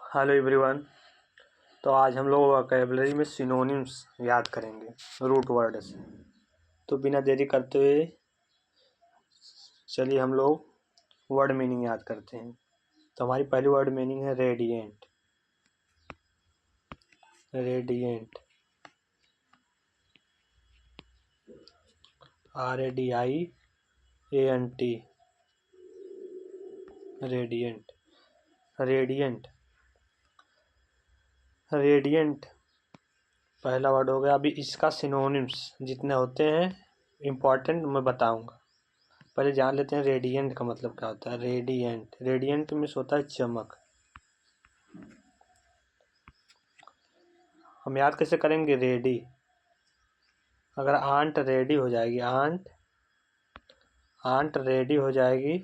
Hello everyone. तो आज हम लोग वोकैबुलरी में सिनोनिम्स याद करेंगे रूट वर्ड से। तो बिना देरी करते हुए चलिए हम लोग वर्ड मीनिंग याद करते हैं। तो हमारी पहली वर्ड मीनिंग है radiant. Radiant RADIANT radiant. Radiant radiant पहला वर्ड हो गया। अभी इसका सिनोनिम्स जितने होते हैं इम्पॉर्टेंट मैं बताऊंगा। पहले जान लेते हैं रेडिएंट का मतलब क्या होता है। रेडिएंट रेडिएंट मीन्स होता है चमक। हम याद कैसे करेंगे रेडी। अगर आंट रेडी हो जाएगी, आंट रेडी हो जाएगी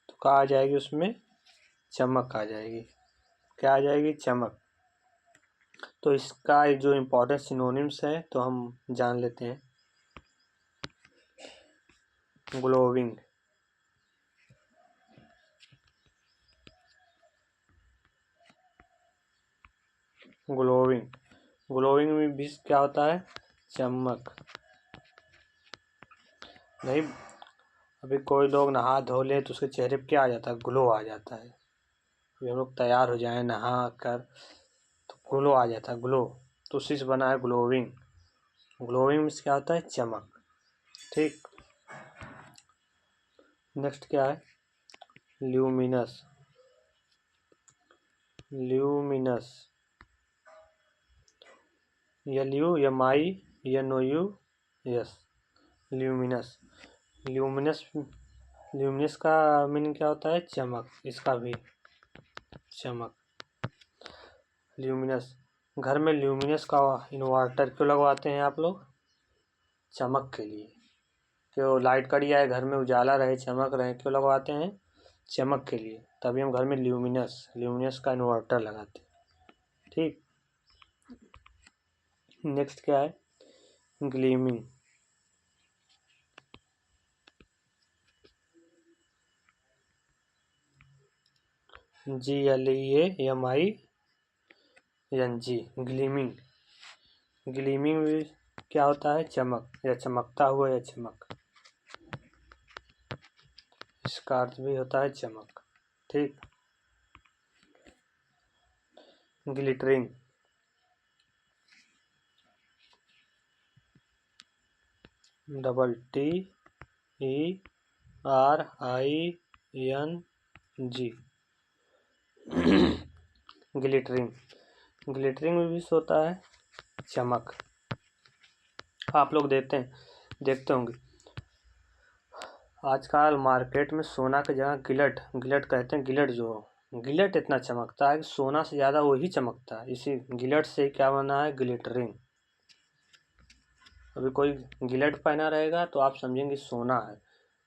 तो क्या आ जाएगी, उसमें चमक आ जाएगी। क्या आ जाएगी? चमक। तो इसका जो इम्पोर्टेंट सिनोनिम्स है तो हम जान लेते हैं। ग्लोविंग, ग्लोविंग ग्लोविंग में भी क्या होता है? चमक। नहीं, अभी कोई लोग नहा धो ले तो उसके चेहरे पे क्या आ जाता है? ग्लो आ जाता है। अभी हम लोग तैयार हो जाए नहा कर तो ग्लो आ जाता है, ग्लो। तो उसी से बना है ग्लोविंग। ग्लोविंग मीन्स क्या होता है? चमक। ठीक। नेक्स्ट क्या है? ल्यूमिनस। ल्यूमिनस, या ल्यू या माई या नो यू यस। ल्यूमिनस। ल्यूमिनस ल्यूमिनस का मीनिंग क्या होता है? चमक। इसका भी चमक। ल्यूमिनस। घर में ल्यूमिनस का इन्वर्टर क्यों लगवाते हैं आप लोग? चमक के लिए। क्यों? लाइट कट जाए, घर में उजाला रहे, चमक रहे, क्यों लगवाते हैं? चमक के लिए। तभी हम घर में ल्यूमिनस का इन्वर्टर लगाते हैं। ठीक। नेक्स्ट क्या है? ग्लीमिंग। GLEAMING। ग्लीमिंग। ग्लीमिंग भी क्या होता है? चमक, या चमकता हुआ, या चमक। इसका अर्थ भी होता है चमक। ठीक। ग्लिटरिंग। TERING। ग्लिटरिंग। ग्लिटरिंग में भी होता है चमक। आप लोग देखते होंगे आजकल मार्केट में सोना की जगह गिलट कहते हैं। गिलट इतना चमकता है कि सोना से ज़्यादा वही चमकता है। इसी गिलट से क्या बना है? ग्लिटरिंग। अभी कोई गिलट पहना रहेगा तो आप समझेंगे सोना है।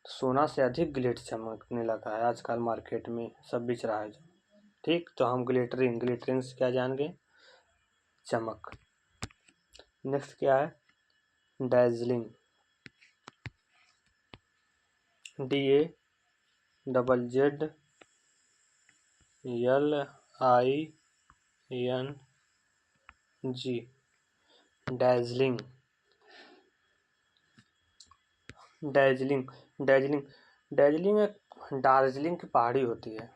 सोना से अधिक गिलट चमकने लगा है आजकल मार्केट में, सब बिच रहा है जो। ठीक। तो हम ग्लिटरिंग से क्या जान गए? चमक। नेक्स्ट क्या है? डैज़लिंग। DAZZLING। डैज़लिंग। डैज़लिंग डैज़लिंग डैज़लिंग एक दार्जिलिंग की पहाड़ी होती है।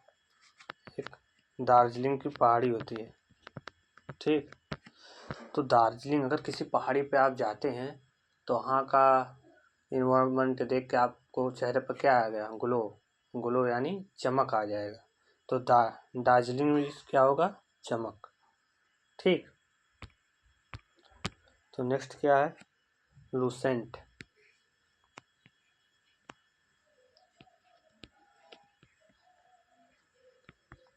एक दार्जिलिंग की पहाड़ी होती है। ठीक। तो दार्जिलिंग, अगर किसी पहाड़ी पे आप जाते हैं तो वहाँ का इन्वायरमेंट देख के आपको चेहरे पर क्या आ गया? ग्लो। ग्लो यानी चमक आ जाएगा। तो दार्जिलिंग में क्या होगा? चमक। ठीक। तो नेक्स्ट क्या है? लूसेंट।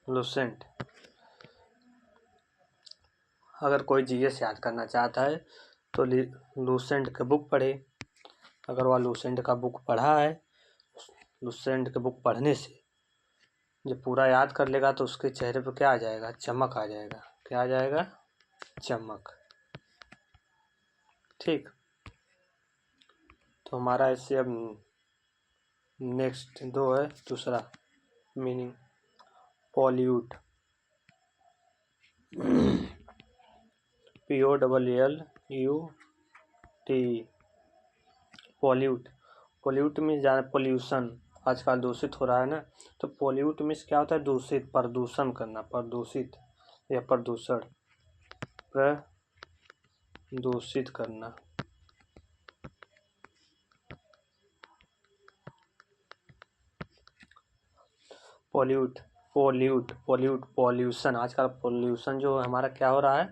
लूसेंट। अगर कोई जीएस याद करना चाहता है तो लूसेंट का बुक पढ़े। अगर वह लूसेंट का बुक पढ़ा है, लूसेंट के बुक पढ़ने से जब पूरा याद कर लेगा तो उसके चेहरे पर क्या आ जाएगा? चमक आ जाएगा। क्या आ जाएगा? चमक। ठीक। तो हमारा इससे अब नेक्स्ट दो है। दूसरा meaning pollute. POLLUT। Pollute, pollute means ज़्यादा पोल्यूशन, आजकल दूषित हो रहा है ना, तो पॉल्यूट मीन्स क्या होता है? दूषित, प्रदूषण करना, प्रदूषित या प्रदूषण, प्रदूषित करना। पॉल्यूट, पॉल्यूशन, आजकल पॉल्यूशन जो हमारा क्या हो रहा है?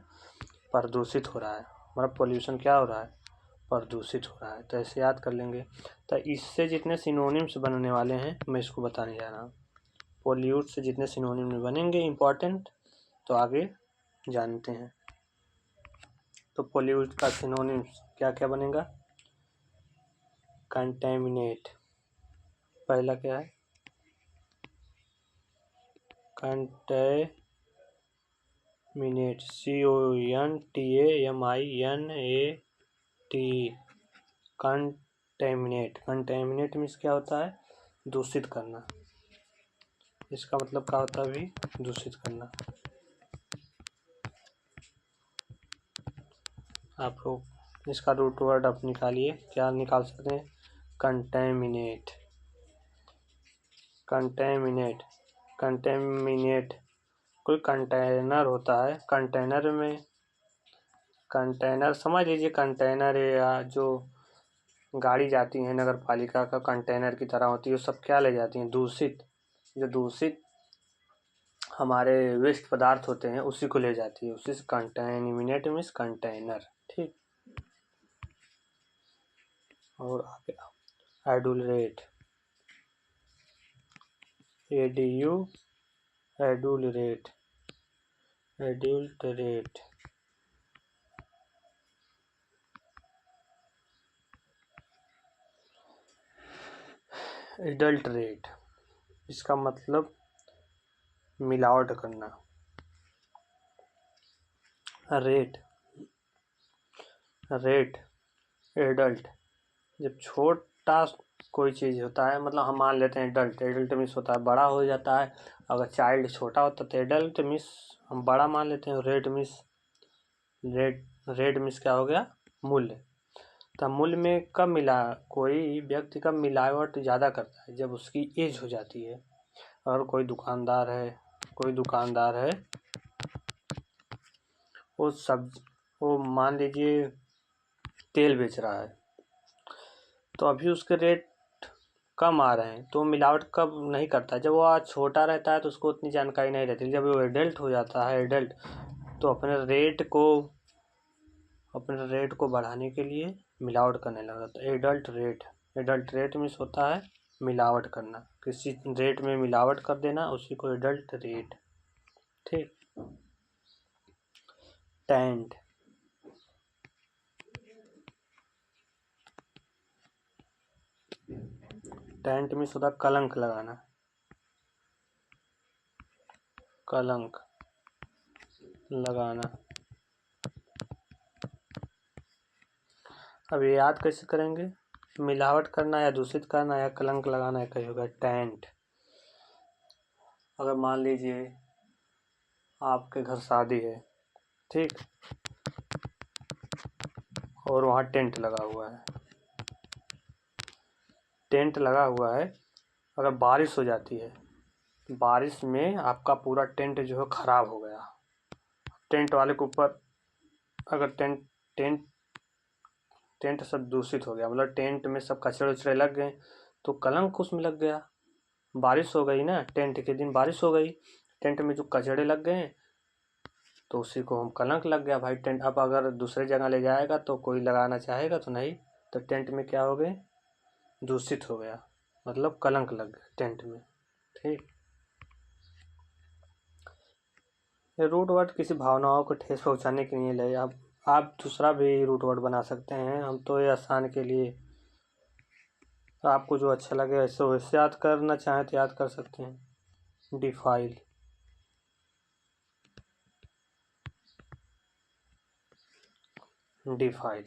प्रदूषित हो रहा है। हमारा पॉल्यूशन क्या हो रहा है? प्रदूषित हो रहा है। तो ऐसे याद कर लेंगे। तो इससे जितने सिनोनिम्स बनने वाले हैं मैं इसको बताने जा रहा हूँ। पॉल्यूट से जितने सिनोनिम्स बनेंगे इम्पॉर्टेंट, तो आगे जानते हैं। तो पॉल्यूट का सिनोनिम्स क्या क्या बनेगा? कंटेमिनेट, पहला क्या है? Contaminate, CONTAMINATE, contaminate. Contaminate means क्या होता है? दूषित करना। इसका मतलब क्या होता है? भी दूषित करना। आप लोग इसका रूट वर्ड आप निकालिए, क्या निकाल सकते हैं? Contaminate, contaminate, contaminate. कोई कंटेनर होता है, कंटेनर में, कंटेनर समझ लीजिए, कंटेनर या जो गाड़ी जाती है नगर पालिका का कंटेनर की तरह होती है, वो सब क्या ले जाती हैं? दूषित, जो दूषित हमारे वेस्ट पदार्थ होते हैं उसी को ले जाती है, उसी से कंटेमिनेट मीन्स कंटेनर। ठीक। और आगे एडुलरेट, एडुलरेट, एडुलटरेट, एडल्टरेट, इसका मतलब मिलावट करना। रेट, रेट, एडल्ट, जब छोटा कोई चीज़ होता है, मतलब हम मान लेते हैं एडल्ट, एडल्ट मीन्स होता है बड़ा हो जाता है। अगर चाइल्ड छोटा होता तो एडल्ट मीन्स हम बड़ा मान लेते हैं। रेट मीन्स, रेट मीन्स क्या हो गया? मूल्य। तो मूल्य में कब मिला, कोई व्यक्ति कब मिलावट ज़्यादा करता है? जब उसकी एज हो जाती है। और कोई दुकानदार है, वो मान लीजिए तेल बेच रहा है, तो अभी उसके रेट कम आ रहे हैं, तो मिलावट कब नहीं करता? जब वो आज छोटा रहता है तो उसको उतनी जानकारी नहीं रहती। जब वो एडल्ट हो जाता है, एडल्ट, तो अपने रेट को बढ़ाने के लिए मिलावट करने लगा। तो एडल्ट रेट मीन्स होता है मिलावट करना, किसी रेट में मिलावट कर देना, उसी को एडल्ट रेट। ठीक। टेंट, टेंट मीन्स होता है कलंक लगाना, कलंक लगाना। अब ये याद कैसे करेंगे? मिलावट करना या दूषित करना या कलंक लगाना है, कहीं होगा टेंट। अगर मान लीजिए आपके घर शादी है, ठीक, और वहाँ टेंट लगा हुआ है, टेंट लगा हुआ है, अगर बारिश हो जाती है, बारिश में आपका पूरा टेंट जो है ख़राब हो गया, टेंट वाले के ऊपर अगर टेंट सब दूषित हो गया, मतलब टेंट में सब कचरे उचरे लग गए, तो कलंक उसमें लग गया। बारिश हो गई ना, टेंट के दिन बारिश हो गई, टेंट में जो कचरे लग गए तो उसी को हम कलंक लग गया भाई टेंट। अब अगर दूसरे जगह ले जाएगा तो कोई लगाना चाहेगा तो नहीं, तो टेंट में क्या हो गए? दूषित हो गया, मतलब कलंक लग गया टेंट में। ठीक। ये रूट वर्ड किसी भावनाओं को ठेस पहुंचाने के लिए ले, आप दूसरा भी रूट वर्ड बना सकते हैं, हम तो ये आसान के लिए, आपको जो अच्छा लगे ऐसे वैसे याद करना चाहें तो याद कर सकते हैं। डिफाइल, डिफाइल,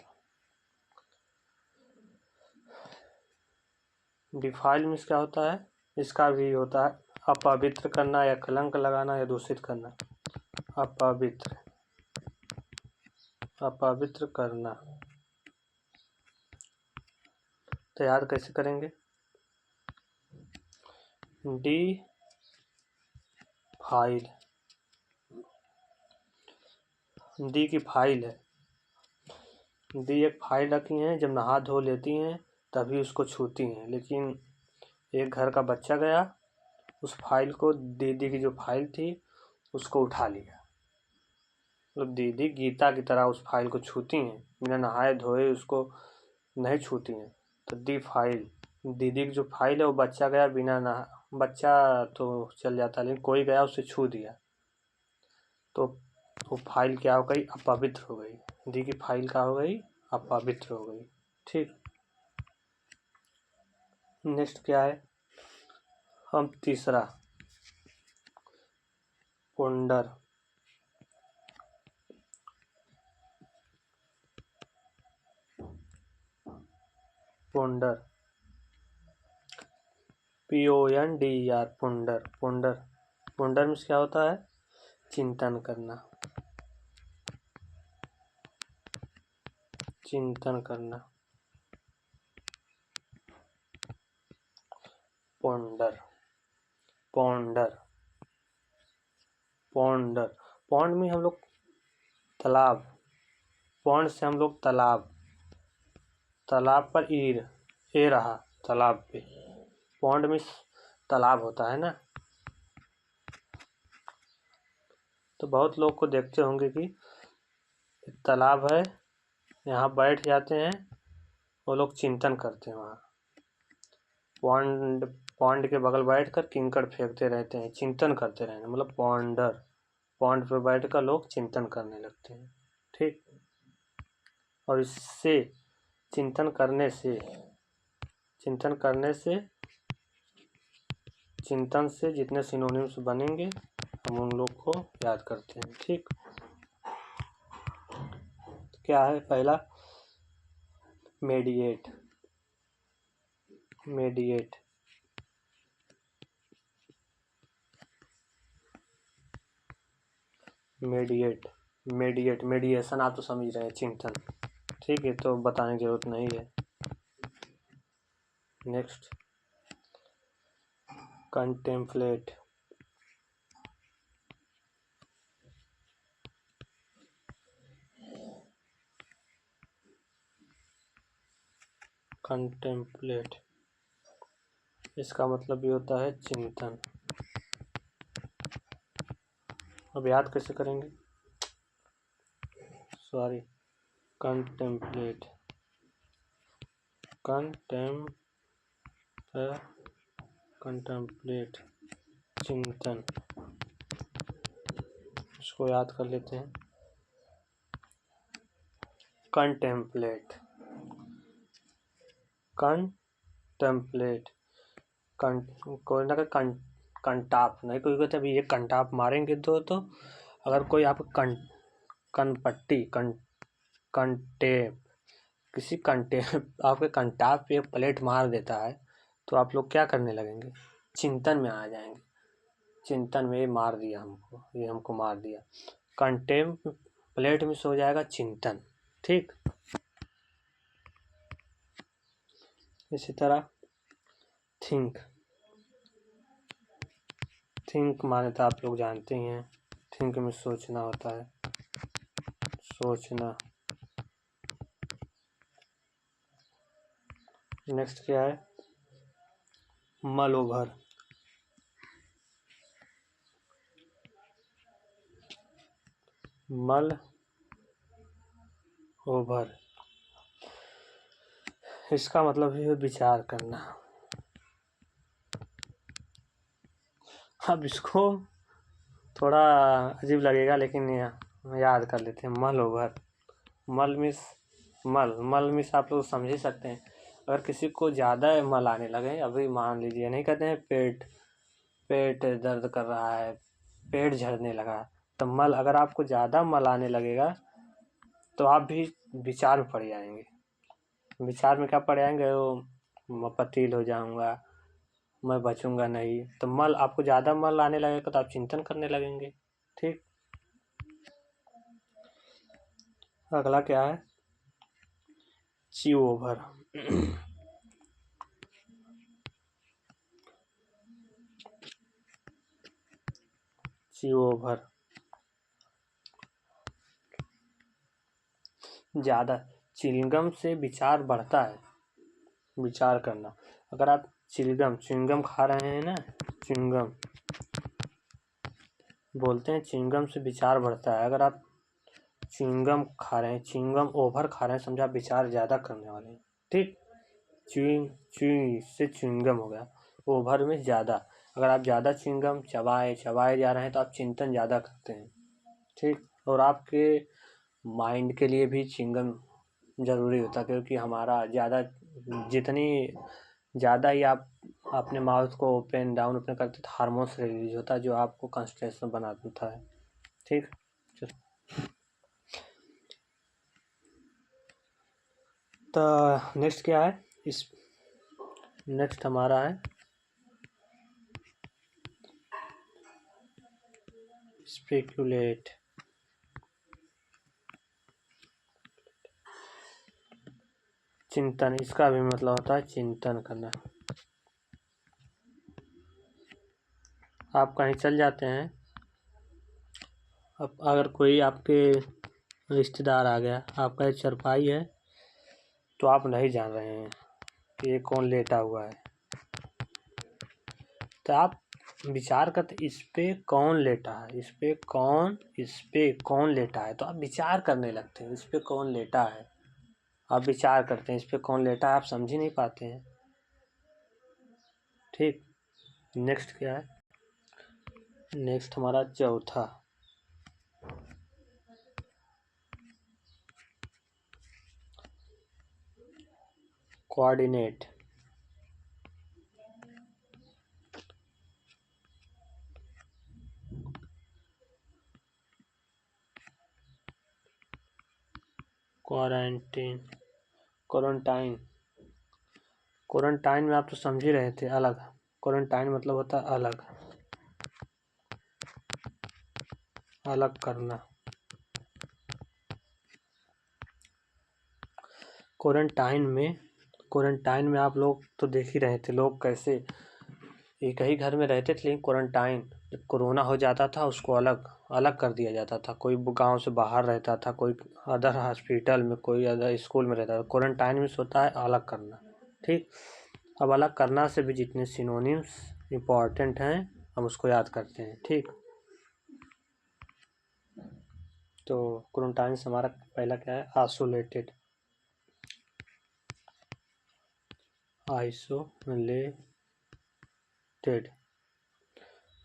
डिफाइल मीन्स क्या होता है? इसका भी होता है अपवित्र करना या कलंक लगाना या दूषित करना। अपवित्र, अपवित्र करना। तो याद कैसे करेंगे? डी फाइल, दी की फाइल है, दी एक फाइल रखी हैं, जब नहा धो लेती हैं तभी उसको छूती हैं, लेकिन एक घर का बच्चा गया, उस फाइल को, दीदी की जो फाइल थी उसको उठा लिया। मतलब दीदी गीता की तरह उस फाइल को छूती हैं, बिना नहाए धोए उसको नहीं छूती हैं। तो दी फाइल, दीदी की जो फाइल है वो बच्चा गया बिना नहा, बच्चा तो चल जाता लेकिन कोई गया उसे छू दिया, तो वो फाइल क्या हो गई? अपवित्र हो गई। दी की फाइल क्या हो गई? अपवित्र हो गई। ठीक, नेक्स्ट क्या है? हम तीसरा, पुंडर, पुंडर, PONDER, पुंडर, पुंडर, पुंडर में क्या होता है? चिंतन करना, चिंतन करना। पोंडर, पोंडर, पोंडर, पौंड में हम लोग तालाब, पौंड से हम लोग तालाब, तालाब पर ईर, ए रहा तालाब पे, पौंड में तालाब होता है ना। तो बहुत लोग को देखते होंगे कि तालाब है, यहाँ बैठ जाते हैं, वो लोग चिंतन करते हैं वहाँ, पौंड, पौंड के बगल बैठकर किंकड़ फेंकते रहते हैं, चिंतन करते रहते हैं, मतलब पौंडर, पौंड पे बैठकर लोग चिंतन करने लगते हैं। ठीक, और इससे चिंतन करने से, चिंतन करने से, चिंतन से जितने सिनोनिम्स बनेंगे हम उन लोग को याद करते हैं। ठीक, क्या है? पहला मेडिएट, मेडिएट, मेडिएट, मेडिएट, मेडिएशन आप तो समझ रहे हैं, चिंतन। ठीक है, तो बताने की जरूरत नहीं है। नेक्स्ट, कंटेम्पलेट, कंटेम्पलेट, इसका मतलब भी होता है चिंतन। अब याद कैसे करेंगे? सॉरी, कंटेम्पलेट, कंटेम्पलेट, चिंतन, इसको याद कर लेते हैं। कंटेम्पलेट, कंटेम्पलेट, कोई ना कोई कंटाप, नहीं कोई कहते अभी ये कंटाप मारेंगे तो अगर कोई आप कनपट्टी, कंटेप, किसी कंटेप आपके कंटाप पे प्लेट मार देता है तो आप लोग क्या करने लगेंगे? चिंतन में आ जाएंगे, चिंतन में, ये मार दिया हमको, ये हमको मार दिया। कंटेम्प प्लेट में सो जाएगा चिंतन। ठीक, इसी तरह थिंक, थिंक माने तो आप लोग जानते ही हैं, थिंक में सोचना होता है, सोचना। नेक्स्ट क्या है? मल ओवर, मल ओवर, इसका मतलब है विचार करना। अब इसको थोड़ा अजीब लगेगा लेकिन याद कर लेते हैं। मल ओवर, मल मिस, मल, मल मिस आप लोग समझ ही सकते हैं। अगर किसी को ज़्यादा मल आने लगे, अभी मान लीजिए, नहीं कहते हैं पेट, पेट दर्द कर रहा है, पेट झड़ने लगा, तो मल, अगर आपको ज़्यादा मल आने लगेगा तो आप भी विचार में पड़ जाएंगे। विचार में क्या पड़ जाएंगे? वो मैं पतील हो जाऊंगा, मैं बचूंगा नहीं। तो मल, आपको ज़्यादा मल आने लगेगा तो आप चिंतन करने लगेंगे। ठीक, अगला क्या है? Chew over. च्यू ओवर ज़्यादा, चिलगम से विचार बढ़ता है, विचार करना। अगर आप च्युइंगम खा रहे हैं ना, च्युइंगम बोलते हैं, च्युइंगम से विचार बढ़ता है। अगर आप च्युइंगम खा रहे हैं, च्युइंगम ओवर खा रहे हैं, समझा विचार ज़्यादा करने वाले हैं। ठीक, च्युई से च्युइंगम हो गया, ओवर में ज़्यादा। अगर आप ज़्यादा च्युइंगम चबाए जा रहे हैं तो आप चिंतन ज़्यादा करते हैं। ठीक, और आपके माइंड के लिए भी च्युइंगम ज़रूरी होता है, क्योंकि हमारा ज़्यादा, जितनी ज़्यादा ही आप अपने माउथ को ओपन डाउन करते हैं तो हार्मोन्स रिलीज होता है जो आपको कंसंट्रेशन बनाता है। ठीक, तो नेक्स्ट क्या है? इस नेक्स्ट हमारा है स्पेक्युलेट। चिंतन, इसका भी मतलब होता है चिंतन करना। आप कहीं चल जाते हैं, अब अगर कोई आपके रिश्तेदार आ गया, आपका एक चरपाई है, तो आप नहीं जान रहे हैं कि ये कौन लेटा हुआ है, तो आप विचार करते इस पे कौन लेटा है, इस पे कौन लेटा है, तो आप विचार करने लगते हैं इस पे कौन लेटा है। आप विचार करते हैं इस पे कौन लेटा है, आप समझ ही नहीं पाते हैं। ठीक, नेक्स्ट क्या है? नेक्स्ट हमारा चौथा कोऑर्डिनेट। क्वारंटाइन, क्वारंटाइन, क्वारंटाइन में आप तो समझ ही रहे थे, अलग। क्वारंटाइन मतलब होता है अलग, अलग करना। क्वारंटाइन में आप लोग तो देख ही रहे थे, लोग कैसे एक ही घर में रहते थे, लेकिन क्वारंटाइन जब कोरोना हो जाता था उसको अलग अलग कर दिया जाता था। कोई गांव से बाहर रहता था, कोई अदर हॉस्पिटल में, कोई अदर स्कूल में रहता था। क्वारंटाइन में होता है अलग करना। ठीक, अब अलग करना से भी जितने सिनोनिम्स इम्पॉर्टेंट हैं हम उसको याद करते हैं। ठीक, तो क्वारंटाइन से हमारा पहला क्या है? Isolated, isolated,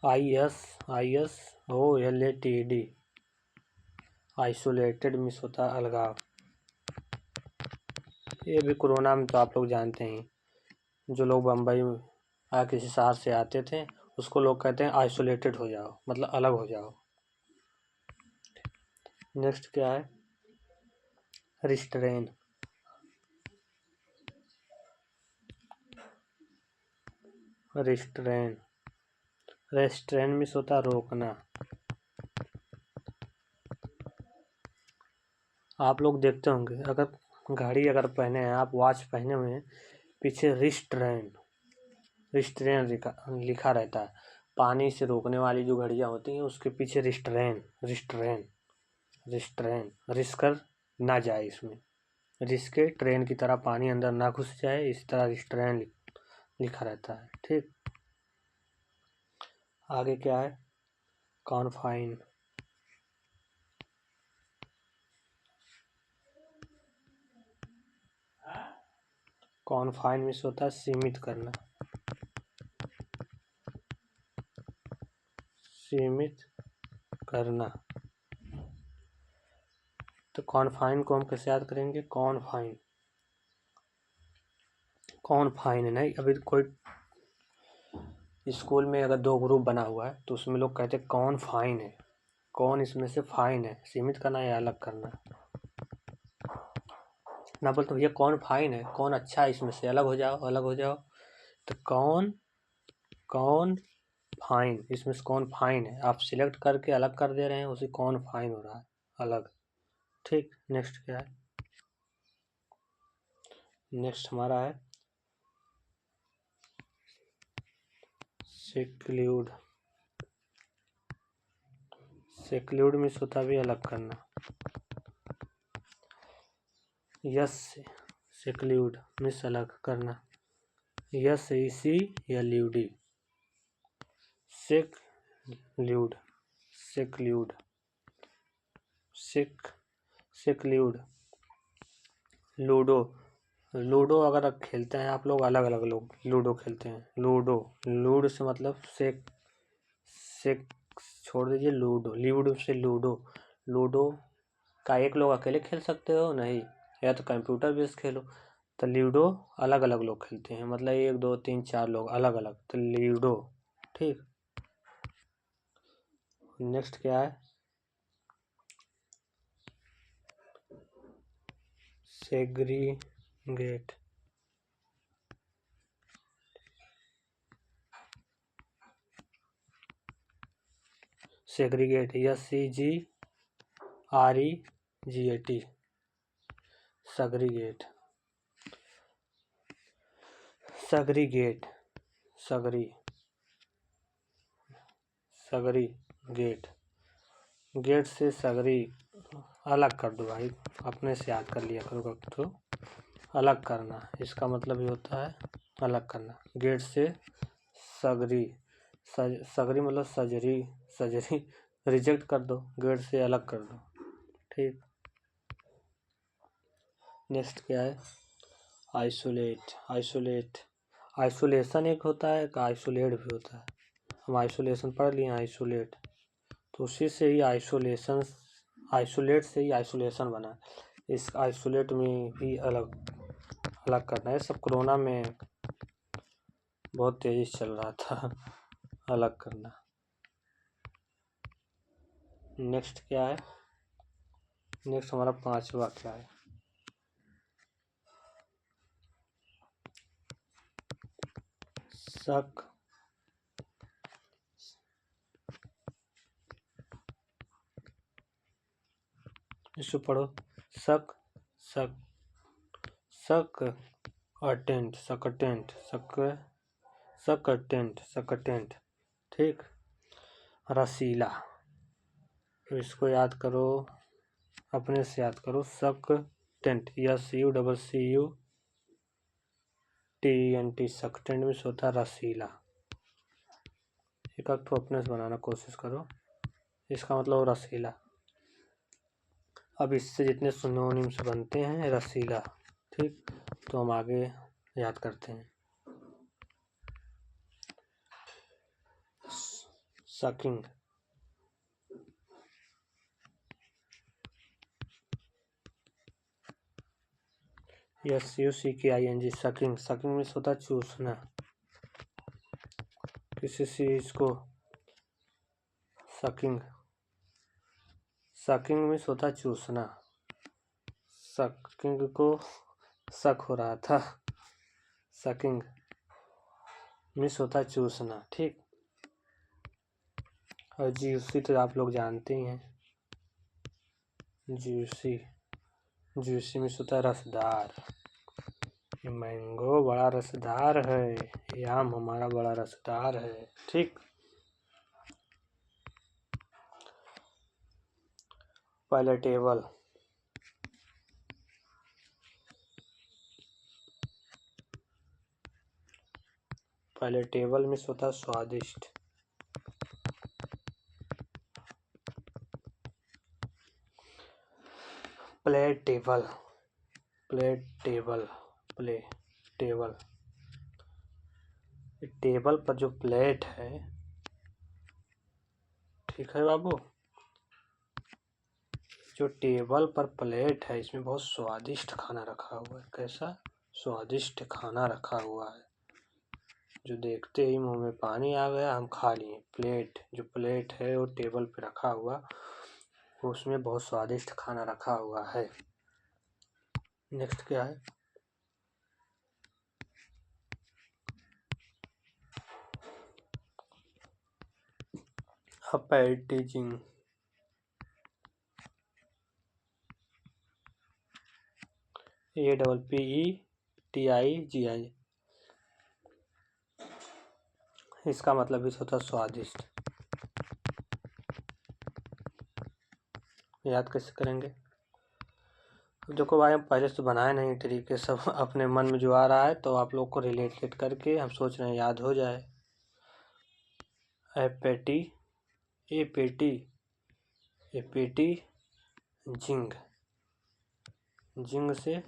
ISOLATED, isolated miss होता है अलगाव। ये भी कोरोना में तो आप लोग जानते हैं, जो लोग बम्बई में किसी शहर से आते थे उसको लोग कहते हैं आइसोलेटेड हो जाओ, मतलब अलग हो जाओ। नेक्स्ट क्या है? रिस्ट्रेन, रिस्ट्रेन, रेस्ट्रेन मिस होता है रोकना। आप लोग देखते होंगे, अगर घड़ी अगर पहने हैं आप, वॉच पहने हुए हैं, पीछे रिस्ट्रेन, रिस्ट्रेन लिखा रहता है। पानी से रोकने वाली जो घड़ियाँ होती हैं उसके पीछे रिस्ट्रेन, रिस्ट्रेन, रिस्ट्रेन, रिस्कर ना जाए इसमें, रिस्के ट्रेन की तरह पानी अंदर ना घुस जाए, इस तरह रिस्ट्रेन लिखा रहता है। ठीक, आगे क्या है? कॉन्फाइन, कॉन्फाइन मिस होता है सीमित करना, सीमित करना। तो कॉन्फाइन को हम कैसे याद करेंगे? कॉन्फाइन, कॉन्फाइन है नहीं, अभी कोई स्कूल में अगर दो ग्रुप बना हुआ है तो उसमें लोग कहते हैं कौन फाइन है, कौन इसमें से फाइन है, सीमित करना या अलग करना। ना बोलते भैया कौन फाइन है, कौन अच्छा है, इसमें से अलग हो जाओ, अलग हो जाओ। तो कौन, कौन फाइन, इसमें से कौन फाइन है, आप सिलेक्ट करके अलग कर दे रहे हैं, उसे कौन फाइन हो रहा है, अलग। ठीक। नेक्स्ट क्या है? नेक्स्ट हमारा है सेक्ल्यूड। सेक्ल्यूड मीन्स होता भी अलग करना। यस सेक्ल्यूड मीन्स अलग करना। यस इसी या ल्यूडी। सेक्ल्यूड सेक्ल्यूड सेक्ल्यूड। लूडो। लूडो अगर आप खेलते हैं, आप लोग अलग अलग लोग लूडो खेलते हैं। लूडो लूड से मतलब सेक सेक छोड़ दीजिए, लूडो ल्यूडो से लूडो। लूडो का एक लोग अकेले खेल सकते हो नहीं, या तो कंप्यूटर बेस्ड खेलो। तो लूडो अलग अलग लोग खेलते हैं, मतलब 1 2 3 4 लोग अलग अलग, तो लूडो। ठीक। नेक्स्ट क्या है? सेग्रीगेट। Segregate SEGREGAT। सग्रीगेट सग्रीगेट सगरी सगरी गेट। गेट से सगरी अलग कर दो भाई, अपने से याद कर लिया करो। तो अलग करना इसका मतलब ये होता है अलग करना। गेट से सगरी सगरी मतलब सजरी सजरी रिजेक्ट कर दो, गेट से अलग कर दो। ठीक। नेक्स्ट क्या है? आइसोलेट। आइसोलेशन एक होता है, एक आइसोलेट भी होता है। हम आइसोलेशन पढ़ लिए, आइसोलेट तो उसी से ही आइसोलेट से ही आइसोलेशन बना। इस आइसोलेट में भी अलग अलग करना है। सब कोरोना में बहुत तेजी से चल रहा था अलग करना। नेक्स्ट क्या है? नेक्स्ट हमारा 5वां क्या है? शक। इसको पढ़ो। शक शक शक अटेंट सकटेंट सकटेंट। ठीक। रसीला, तो इसको याद करो, अपने से याद करो। सकटेंट SUCCUTENT सकटेंट में होता है रसीला। एक तो अपने से बनाना कोशिश करो, इसका मतलब रसीला। अब इससे जितने सिनोनिम्स बनते हैं रसीला। ठीक। तो हम आगे याद करते हैं। Sucking SUCKING sucking. सकिंग में होता है चूसना किसी चीज को। सकिंग सकिंग में होता है चूसना। सकिंग को शक हो रहा था। सकिंग मिस होता है चूसना। ठीक। और जूसी तो आप लोग जानते ही हैं। जूसी जूसी मिस होता है रसदार। ये मैंगो बड़ा रसदार है, ये आम हमारा बड़ा रसदार है। ठीक। पैलेटेबल। पैलेटेबल में होता है स्वादिष्ट। प्लेटेबल प्लेटेबल प्लेटेबल टेबल पर जो प्लेट है, ठीक है बाबू, जो टेबल पर प्लेट है इसमें बहुत स्वादिष्ट खाना रखा हुआ है। कैसा स्वादिष्ट खाना रखा हुआ है, जो देखते ही मुंह में पानी आ गया, हम खा लिए। प्लेट, जो प्लेट है वो टेबल पे रखा हुआ, उसमें बहुत स्वादिष्ट खाना रखा हुआ है। नेक्स्ट क्या है? अपैटिजिंग APPETIGI। इसका मतलब इस होता है स्वादिष्ट। याद कैसे करेंगे? देखो भाई, हम पहले से बनाए नहीं तरीके, सब अपने मन में जो आ रहा है तो आप लोग को रिलेटेड करके हम सोच रहे हैं याद हो जाए। एपेटी, एपेटी, एपेटी, जिंग, जिंग से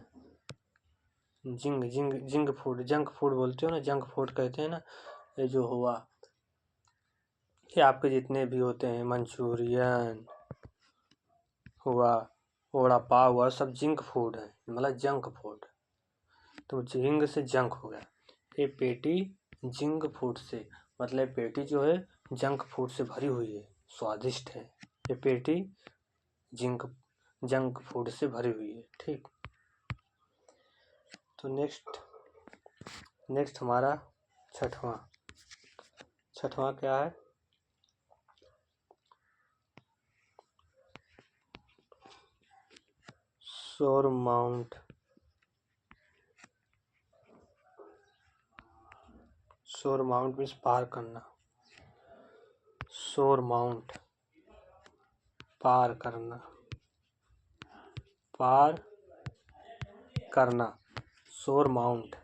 जिंग, जिंग, जिंग फूड, जंक फूड बोलते हो ना, जंक फूड कहते हैं ना। ये जो हुआ, ये आपके जितने भी होते हैं, मंचूरियन हुआ, वड़ा पाव हुआ, सब जिंक फूड है, मतलब जंक फूड। तो जिंग से जंक हो गया। ये पेटी जिंक फूड से, मतलब पेटी जो है जंक फूड से भरी हुई है, स्वादिष्ट है। ये पेटी जिंक जंक फूड से भरी हुई है। ठीक, तो नेक्स्ट हमारा छठवां क्या है? शोर माउंट। शोर माउंट मीन्स पार करना। शोर माउंट, पार करना, पार करना। शोर माउंट,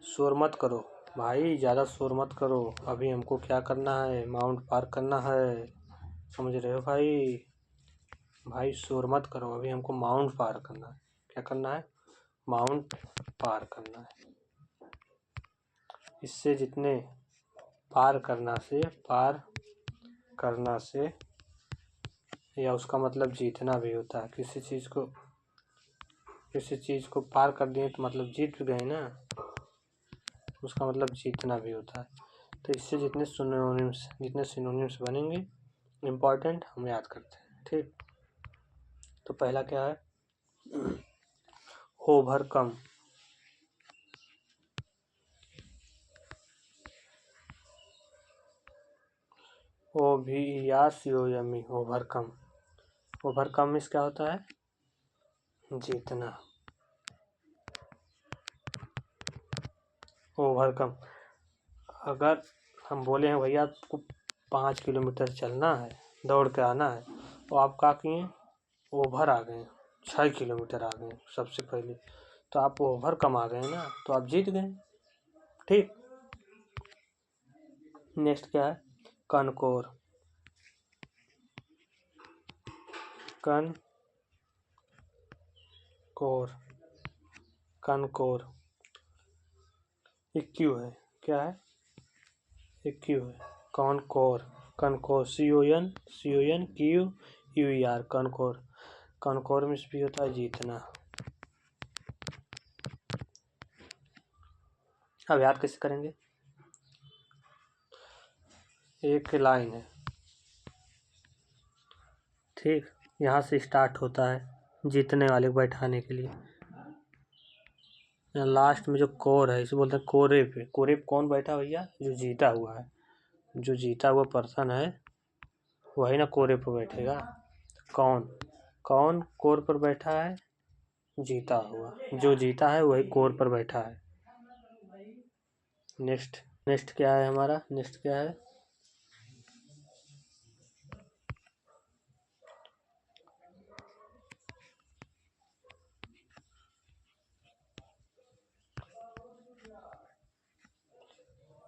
शोर मत करो भाई, ज़्यादा शोर मत करो, अभी हमको क्या करना है, माउंट पार करना है, समझ रहे हो भाई? भाई शोर मत करो, अभी हमको माउंट पार करना है। क्या करना है? माउंट पार करना है। इससे जितने पार करना से या उसका मतलब जीतना भी होता है। किसी चीज़ को पार कर दिए तो मतलब जीत गए ना, उसका मतलब जीतना भी होता है। तो इससे जितने सिनोनिम्स बनेंगे इम्पॉर्टेंट, हम याद करते हैं। ठीक, तो पहला क्या है? Overcome, OVERCOME, overcome. Overcome means क्या होता है? जीतना। ओवरकम, अगर हम बोले हैं भैया आपको 5 किलोमीटर चलना है, दौड़ के आना है, तो आप क्या किए? ओवर आ गए, 6 किलोमीटर आ गए सबसे पहले, तो आप ओवर कम आ गए ना, तो आप जीत गए। ठीक, नेक्स्ट क्या है? कनकोर, कनकोर, इक्यू है, क्या है? इक्यू है, कनकोर, CONQUER, कनकोर। कनकोर में भी होता है जीतना। अब याद कैसे करेंगे? एक लाइन है, ठीक, यहाँ से स्टार्ट होता है जीतने वाले को बैठाने के लिए। लास्ट में जो कोर है, इसे बोलते हैं कोरे पे। कोरे पे कौन बैठा भैया? जो जीता हुआ है, जो जीता हुआ पर्सन है वही ना कोरे पे बैठेगा। कौन कोर पर बैठा है? जीता हुआ, जो जीता है वही कोर पर बैठा है। नेक्स्ट क्या है हमारा? नेक्स्ट क्या है?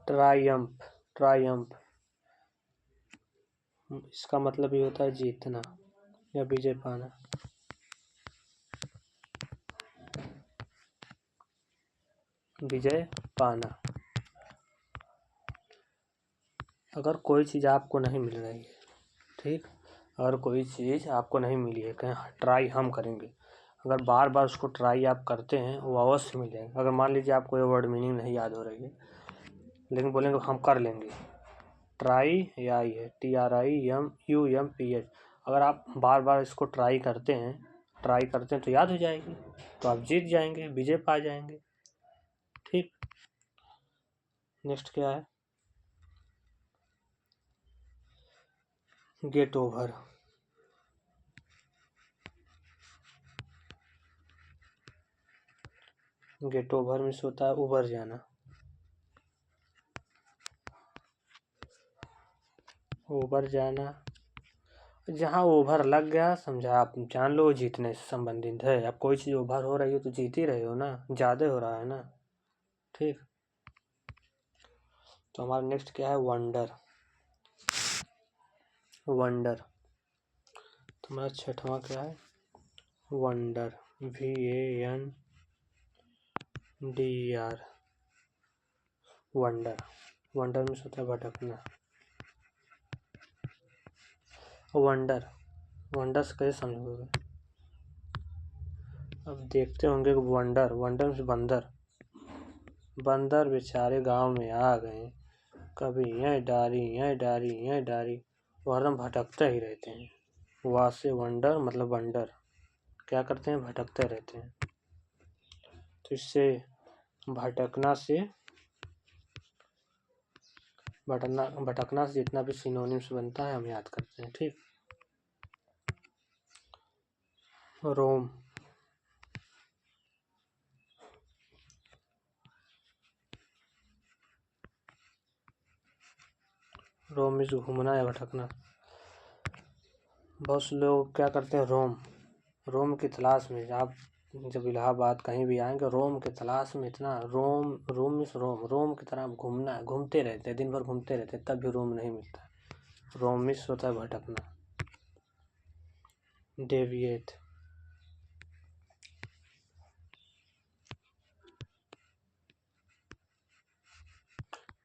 ट्रायम्फ, इसका मतलब ये होता है जीतना या विजय पाना। विजय पाना, अगर कोई चीज़ आपको नहीं मिल रही है, ठीक, अगर कोई चीज़ आपको नहीं मिली है, कहीं ट्राई हम करेंगे, अगर बार बार उसको ट्राई आप करते हैं वो अवश्य मिल जाएगा। अगर मान लीजिए आपको ये वर्ड मीनिंग नहीं याद हो रही है, लेकिन बोलेंगे हम कर लेंगे, ट्राई या आई है TRIUMPH, अगर आप बार बार इसको ट्राई करते हैं तो याद हो जाएगी, तो आप जीत जाएंगे, विजय पा जाएंगे। ठीक, नेक्स्ट क्या है? Get over, get over means होता है उबर जाना, उबर जाना। जहाँ ओवर लग गया समझा, आप जान लो जीतने से संबंधित है। अब कोई चीज़ ओवर हो रही हो तो जीत ही रहे हो ना, ज़्यादा हो रहा है ना। ठीक, तो हमारा नेक्स्ट क्या है, वंडर। वंडर, तुम्हारा छठवां क्या है, वंडर, VANDR, वंडर। वंडर में होता है भटकना। वंडर, वंडर से कैसे समझोगे? अब देखते होंगे कि वंडर, वंडर में बंदर, बंदर बेचारे गांव में आ गए, कभी यहाँ डारी यहाँ डारी यहाँ डारी, वो हरदम भटकते ही रहते हैं। वहाँ से वंडर मतलब वंडर क्या करते हैं, भटकते रहते हैं। तो इससे भटकना से भटकना से जितना भी सिनोनिम्स बनता है हम याद करते हैं। ठीक, रोम, रोम मीन्स घूमना या भटकना। बहुत से लोग क्या करते हैं, रोम की तलाश में। आप जब इलाहाबाद कहीं भी आएंगे, रोम की तलाश में इतना रोम मीन्स रोम की तरह घूमना, घूमते रहते हैं, दिन भर घूमते रहते हैं, तब भी रोम नहीं मिलता। रोम मीन्स होता है भटकना। डेविएट,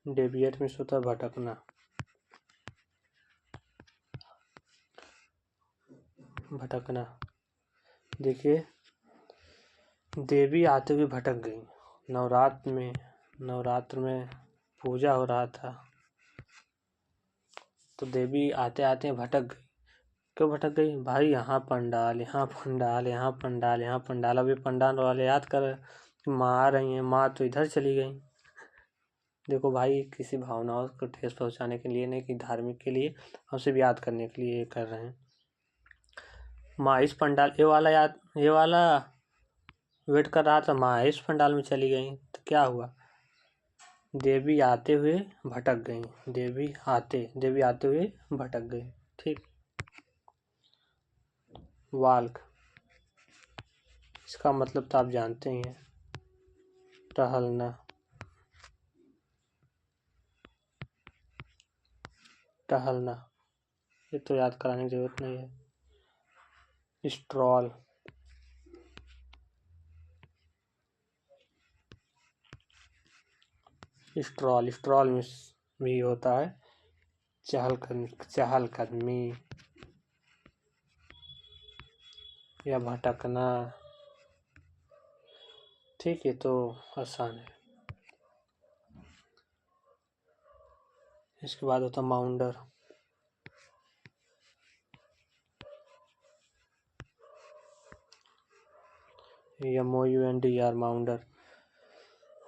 डेविएट मीन्स होता है भटकना। भटकना, देखिए देवी आते हुए भटक गई। नवरात्र में पूजा हो रहा था, तो देवी आते आते भटक गई। क्यों भटक गई भाई? यहाँ पंडाल, यहाँ पंडाल, यहाँ पंडाल, यहाँ पंडाल। अभी पंडाल वाले याद कर माँ आ रही हैं, माँ तो इधर चली गई। देखो भाई, किसी भावनाओं को ठेस पहुँचाने के लिए नहीं, कि धार्मिक के लिए, हम सिर्फ याद करने के लिए कर रहे हैं। माँ इस पंडाल, ये वाला वेट कर रहा था, माँ इस पंडाल में चली गई, तो क्या हुआ? देवी आते हुए भटक गई, देवी आते हुए भटक गई। ठीक, वाल्क, इसका मतलब तो आप जानते ही हैं, टहलना। टहलना, ये तो याद कराने की जरूरत नहीं है। स्ट्रॉल, स्ट्रॉल में भी होता है चहलकदमी या भटकना। ठीक है, तो आसान है। इसके बाद होता माउंडर। MOUNDER, माउंडर।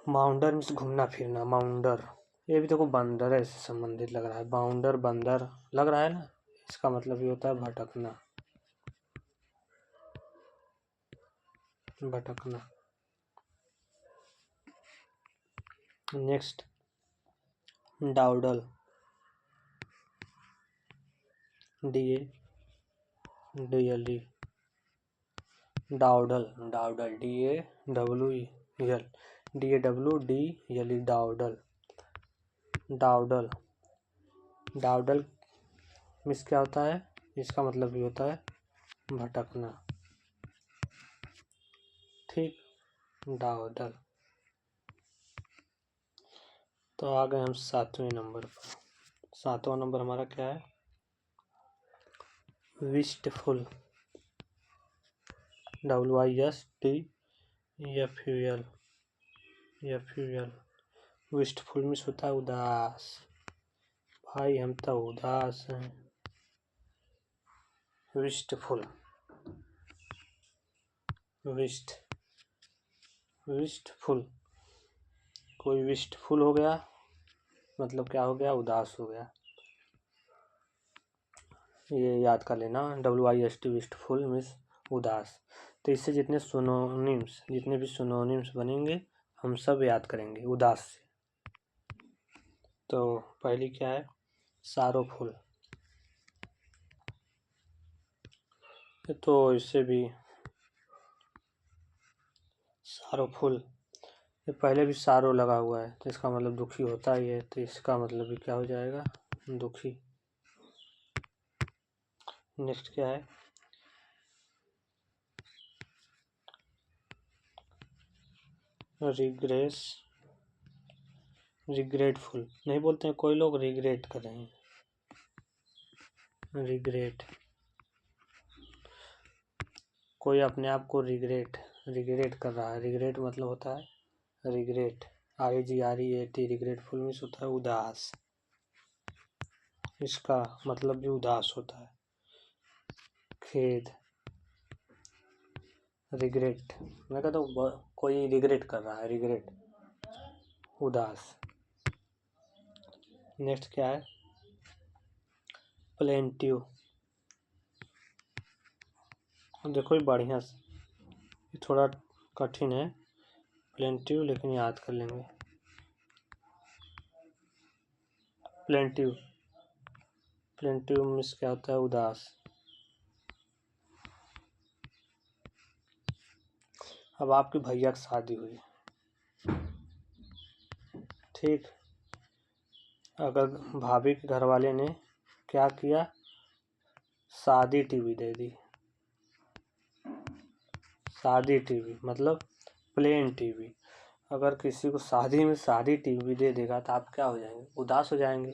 माउंडर मीन्स घूमना फिरना, माउंडर। ये भी देखो बंदर है, इससे संबंधित लग रहा है, बाउंडर बंदर लग रहा है ना। इसका मतलब ये होता है भटकना, भटकना। Next, dawdle, DADLE, dawdle, DAWDLE, dawdle. Dawdle, dawdle means क्या होता है? इसका मतलब भी होता है भटकना। ठीक, डाउडल। तो आ गए हम 7वें नंबर पर। 7वां नंबर हमारा क्या है? Wistful, WISTFUL। विस्टफुल मीन्स होता है उदास। भाई हम तो उदास हैं। विस्टफुल, विस्टफुल, कोई विस्टफुल हो गया मतलब क्या हो गया? उदास हो गया। ये याद कर लेना, WIST, विस्टफुल मीन्स उदास। तो इससे जितने भी सिनोनिम्स बनेंगे हम सब याद करेंगे उदास से। तो पहली क्या है, सारोफुल। तो इससे भी सारोफुल, ये पहले भी सारो लगा हुआ है तो इसका मतलब दुखी होता ही है, तो इसका मतलब भी क्या हो जाएगा, दुखी। नेक्स्ट क्या है, रिग्रेटफुल नहीं बोलते हैं, कोई लोग रिग्रेट कर रहे हैं, रिग्रेट, कोई अपने आप को रिग्रेट कर रहा है। रिग्रेट मतलब होता है रिग्रेट, REGREAT, रिग्रेटफुल मीन्स होता है उदास, इसका मतलब भी उदास होता है। खेद, रिग्रेट, मैं कहता हूँ कोई रिग्रेट कर रहा है, रिग्रेट, उदास। नेक्स्ट क्या है, प्लेंटिव। देखो ये बढ़िया से, ये थोड़ा कठिन है प्लेंटिव, लेकिन याद कर लेंगे। प्लेंटिव मीन्स क्या होता है, उदास। अब आपके भैया की शादी हुई, ठीक, अगर भाभी के घर वाले ने क्या किया, शादी टीवी दे दी, शादी टीवी मतलब प्लेन टीवी। अगर किसी को शादी में शादी टीवी दे देगा तो आप क्या हो जाएंगे, उदास हो जाएंगे,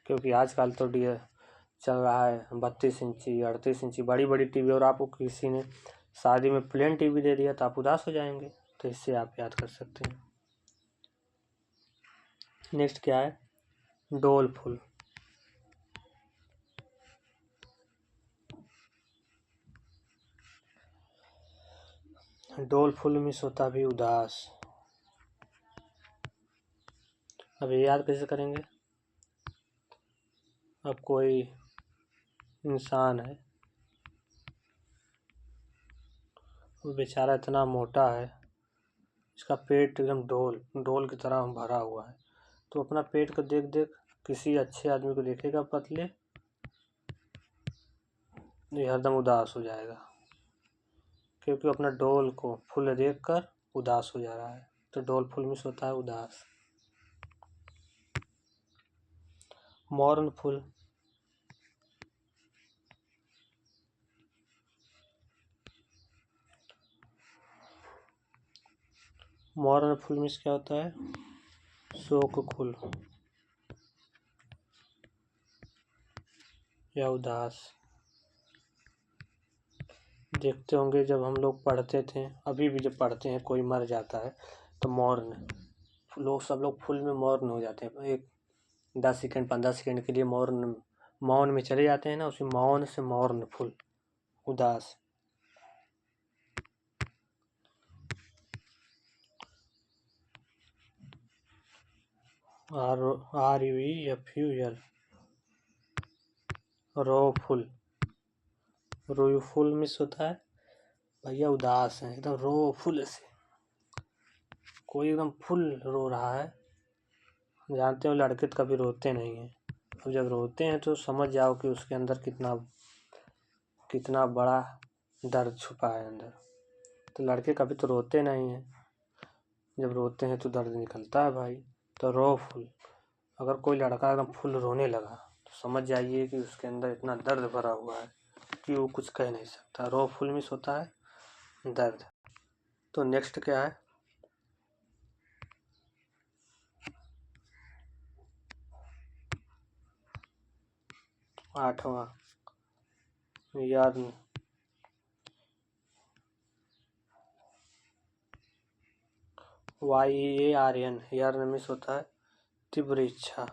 क्योंकि आजकल तो चल रहा है 32 इंची 38 इंची बड़ी बड़ी टीवी, और आपको किसी ने शादी में प्लेन टीवी दे दिया तो आप उदास हो जाएंगे। तो इससे आप याद कर सकते हैं। नेक्स्ट क्या है, डोलफुल। डोलफुल मीन्स होता भी उदास। अब ये याद कैसे करेंगे, अब कोई इंसान है, वो बेचारा इतना मोटा है, इसका पेट एकदम डोल की तरह भरा हुआ है, तो अपना पेट को देख देख किसी अच्छे आदमी को देखेगा पतले, ये हरदम उदास हो जाएगा, क्योंकि अपना डोल को फुल देख कर उदास हो जा रहा है। तो डोल फुल मीन्स होता है उदास। Mournful, mournful means क्या होता है, शोकफुल या उदास। देखते होंगे जब हम लोग पढ़ते थे, अभी भी जब पढ़ते हैं कोई मर जाता है तो मौन, सब लोग फुल में मौन हो जाते हैं, एक 10 सेकंड 15 सेकंड के लिए मौन में चले जाते हैं ना, उसी मौन से मौन फुल, उदास। RUEFUL, रोफुल। रोफुल मिस होता है भैया उदास है एकदम, रोफुल से, कोई एकदम फुल रो रहा है। जानते हो लड़के तो कभी रोते नहीं हैं, अब जब रोते हैं तो समझ जाओ कि उसके अंदर कितना बड़ा दर्द छुपा है अंदर। तो लड़के कभी तो रोते नहीं हैं, जब रोते हैं तो दर्द निकलता है भाई। तो रो फुल, अगर कोई लड़का एकदम फुल रोने लगा तो समझ जाइए कि उसके अंदर इतना दर्द भरा हुआ है कि वो कुछ कह नहीं सकता। रो फुल मिस होता है दर्द। तो नेक्स्ट क्या है, आठवां, यर्न। YEARN, यर्न मिस होता है तीव्र इच्छा।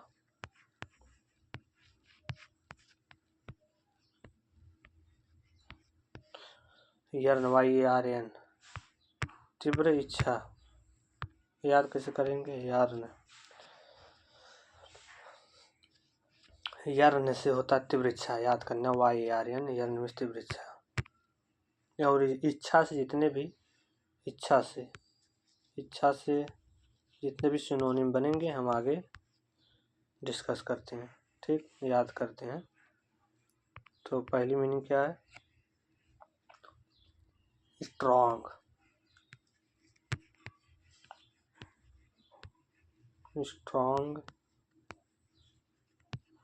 यर्न YERN, तीव्र इच्छा। याद कैसे करेंगे, यर्न, यर्न से होता है तीव्र इच्छा, याद करना YERN, यर्न में तीव्र इच्छा। और इच्छा से जितने भी इच्छा से जितने भी सिनोनिम बनेंगे हम आगे डिस्कस करते हैं, ठीक, याद करते हैं। तो पहली मीनिंग क्या है? स्ट्रॉन्ग, स्ट्रॉन्ग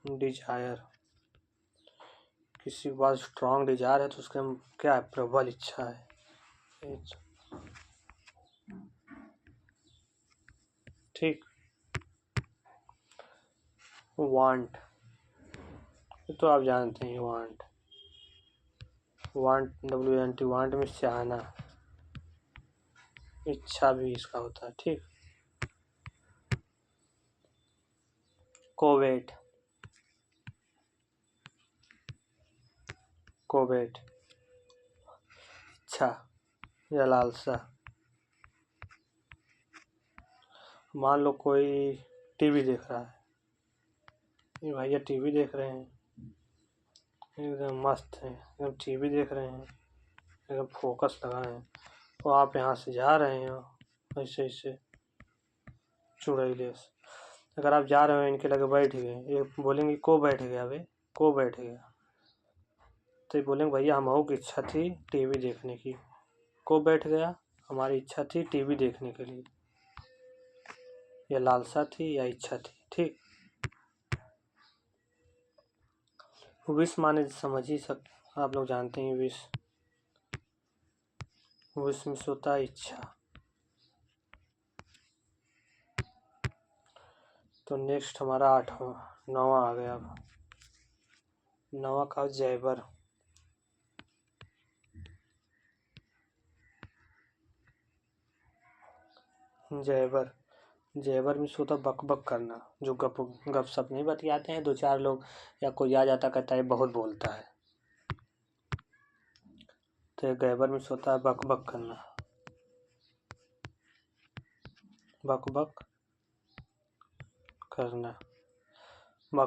डिजायर, किसी के पास स्ट्रॉन्ग डिजायर है तो उसके क्या है? प्रबल इच्छा है, ठीक। वांट, तो आप जानते हैं वांट, WANT, वांट में चाहना, इच्छा भी इसका होता है, ठीक। कोवेट, इच्छा या लालसा। मान लो कोई टीवी देख रहा है, ये भैया टीवी देख रहे हैं, एकदम मस्त है, एकदम टीवी देख रहे हैं, एकदम फोकस लगाए हैं, तो आप यहाँ से जा रहे हो ऐसे चुड़ैले से, अगर आप जा रहे हो इनके लगे बैठ गए, ये बोलेंगे को बैठ गया बे, को बैठ गया, तो ये बोलेंगे भैया हम की इच्छा थी टीवी देखने की, को बैठ गया, हमारी इच्छा थी टीवी देखने के लिए, या लालसा थी या इच्छा थी, ठीक। विश माने समझ ही आप लोग जानते हैं, विश में होता है इच्छा। तो नेक्स्ट हमारा 9वां आ गया। अब 9वां का जैबर, जैबर में होता बक बक करना, जो गप सप नहीं बतियाते हैं, 2-4 लोग, या कोई आ जाता कहता है बहुत बोलता है, तो गैबर में होता है बक बक करना, बक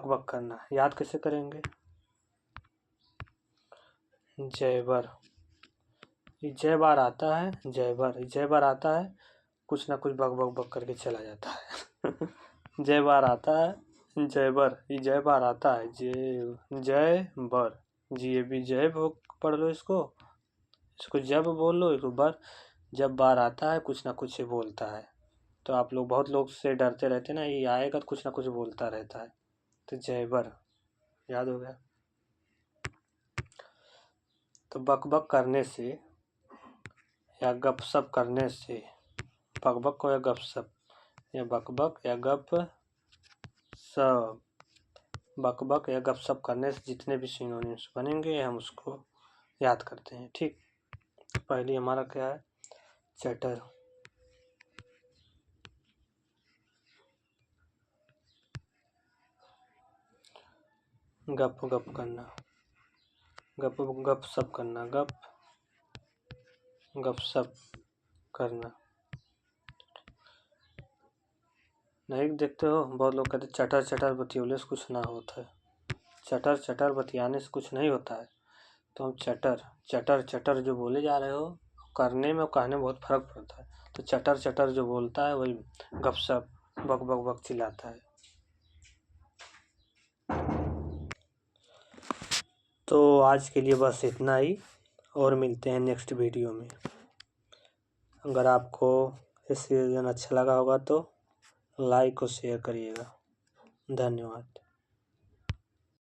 बक करना। याद कैसे करेंगे? जैबर, जय बार आता है, जय बार आता है, कुछ ना कुछ बक बक बक करके चला जाता है। जय बार आता है, जय बार आता है, जय बर, जय पढ़ लो इसको जब बोल लो, इसको बार, जब बार आता है कुछ ना कुछ बोलता है, तो आप लोग बहुत लोग से डरते रहते ना, ये आएगा तो कुछ ना कुछ बोलता रहता है, तो जयबर याद हो गया। तो बक बक करने से या गप सप करने से, बक बक को या गप सप, या बक बक या गप सप, बक बक या गप सप करने से जितने भी सिनोनिम्स बनेंगे हम उसको याद करते हैं, ठीक। पहली हमारा क्या है? चटर, गप गप करना, गप सप करना, गप सप करना। नहीं देखते हो बहुत लोग कहते चटर चटर बतियोले से कुछ ना होता है, चटर चटर बतियाने से कुछ नहीं होता है, तो हम चटर चटर जो बोले जा रहे हो, करने में और कहने में बहुत फर्क पड़ता है, तो चटर चटर जो बोलता है वही गपशप बक बक बक चिल्लाता है। तो आज के लिए बस इतना ही, और मिलते हैं नेक्स्ट वीडियो में। अगर आपको ये सीजन अच्छा लगा होगा तो लाइक और शेयर करिएगा। धन्यवाद।